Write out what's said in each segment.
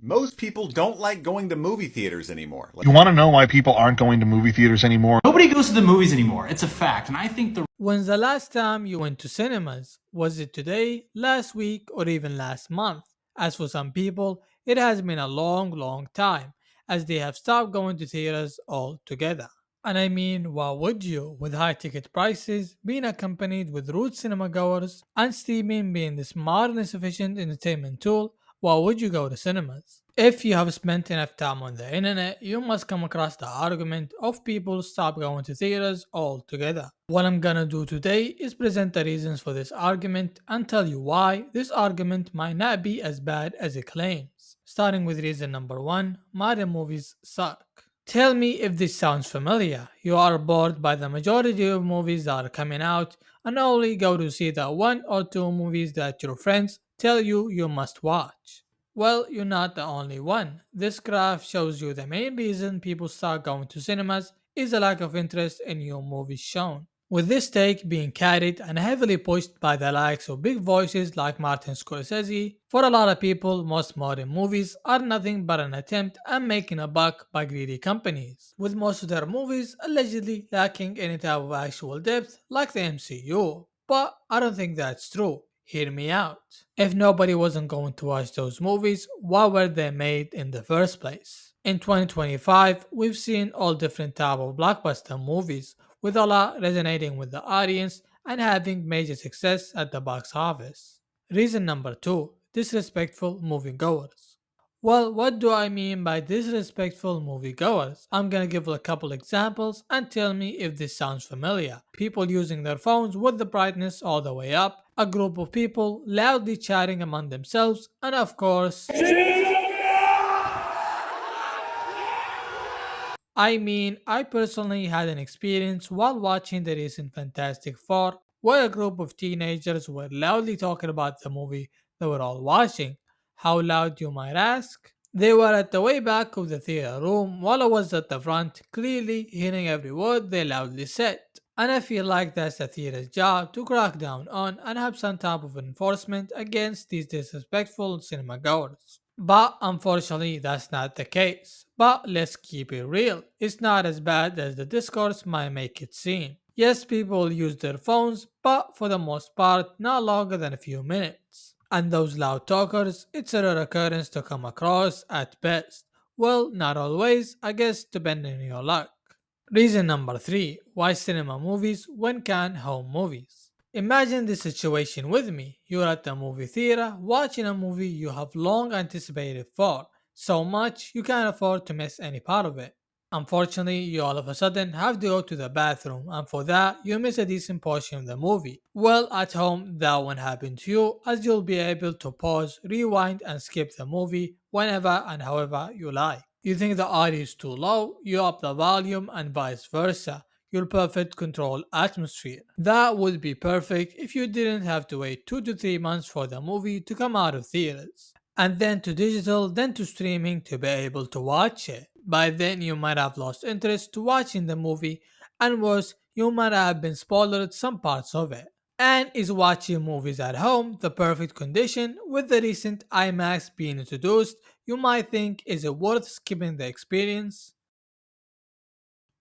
Most people don't like going to movie theaters anymore. You want to know why people aren't going to movie theaters anymore? Nobody goes to the movies anymore. It's a fact. And I think the When's the last time you went to cinemas? Was it today, last week, or even last month? As for some people, it has been a long time, as they have stopped going to theaters altogether. And I mean, why would you? With high ticket prices, being accompanied with rude cinema goers, and streaming being this modern and efficient entertainment tool, why would you go to cinemas? If you have spent enough time on the internet, you must come across the argument of people stop going to theaters altogether. What I'm gonna do today is present the reasons for this argument and tell you why this argument might not be as bad as it claims. Starting with reason number one, modern movies suck. Tell me if this sounds familiar. You are bored by the majority of movies that are coming out and only go to see the one or two movies that your friends tell you must watch. Well, you're not the only one. This graph shows you the main reason people start going to cinemas is a lack of interest in new movies shown. With this take being carried and heavily pushed by the likes of big voices like Martin Scorsese, for a lot of people, most modern movies are nothing but an attempt at making a buck by greedy companies, with most of their movies allegedly lacking any type of actual depth like the MCU. But I don't think that's true. Hear me out. If nobody wasn't going to watch those movies, why were they made in the first place? In 2025, we've seen all different type of blockbuster movies, with a lot resonating with the audience and having major success at the box office. Reason number two, disrespectful moviegoers. Well, what do I mean by disrespectful moviegoers? I'm gonna give a couple examples and tell me if this sounds familiar. People using their phones with the brightness all the way up, a group of people loudly chatting among themselves, and of course, I personally had an experience while watching the recent Fantastic Four where a group of teenagers were loudly talking about the movie they were all watching. How loud, you might ask? They were at the way back of the theater room while I was at the front, clearly hearing every word they loudly said. And I feel like that's the theater's job to crack down on and have some type of enforcement against these disrespectful cinema goers. But unfortunately, that's not the case. But let's keep it real. It's not as bad as the discourse might make it seem. Yes, people use their phones, but for the most part, not longer than a few minutes. And those loud talkers, it's a rare occurrence to come across at best. Well, not always, I guess, depending on your luck. Reason number three, why cinema movies when can home movies? Imagine this situation with me. You're at the movie theater watching a movie you have long anticipated for, so much you can't afford to miss any part of it. Unfortunately, you all of a sudden have to go to the bathroom, and for that, you miss a decent portion of the movie. Well, at home, that won't happen to you, as you'll be able to pause, rewind, and skip the movie whenever and however you like. You think the audio is too low, you up the volume, and vice versa. Your perfect control atmosphere. That would be perfect if you didn't have to wait 2 to 3 months for the movie to come out of theaters, and then to digital, then to streaming to be able to watch it. By then, you might have lost interest to watching the movie, and worse, you might have been spoiled some parts of it. And is watching movies at home the perfect condition? With the recent IMAX being introduced, you might think, is it worth skipping the experience?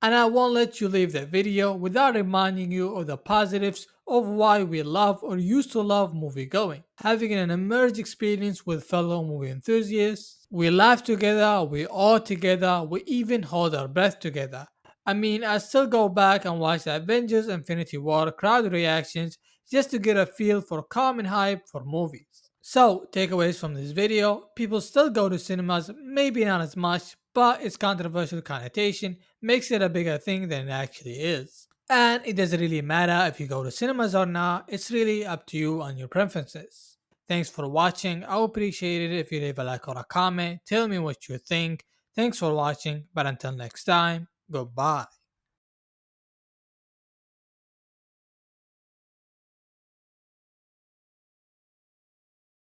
And I won't let you leave the video without reminding you of the positives of why we love or used to love movie going. Having an immersed experience with fellow movie enthusiasts, we laugh together, we all together, we even hold our breath together. I mean, I still go back and watch the Avengers Infinity War crowd reactions just to get a feel for calm and hype for movies. So, takeaways from this video, people still go to cinemas, maybe not as much, but its controversial connotation makes it a bigger thing than it actually is. And it doesn't really matter if you go to cinemas or not, it's really up to you and your preferences. Thanks for watching, I would appreciate it if you leave a like or a comment, tell me what you think. Thanks for watching, but until next time, goodbye.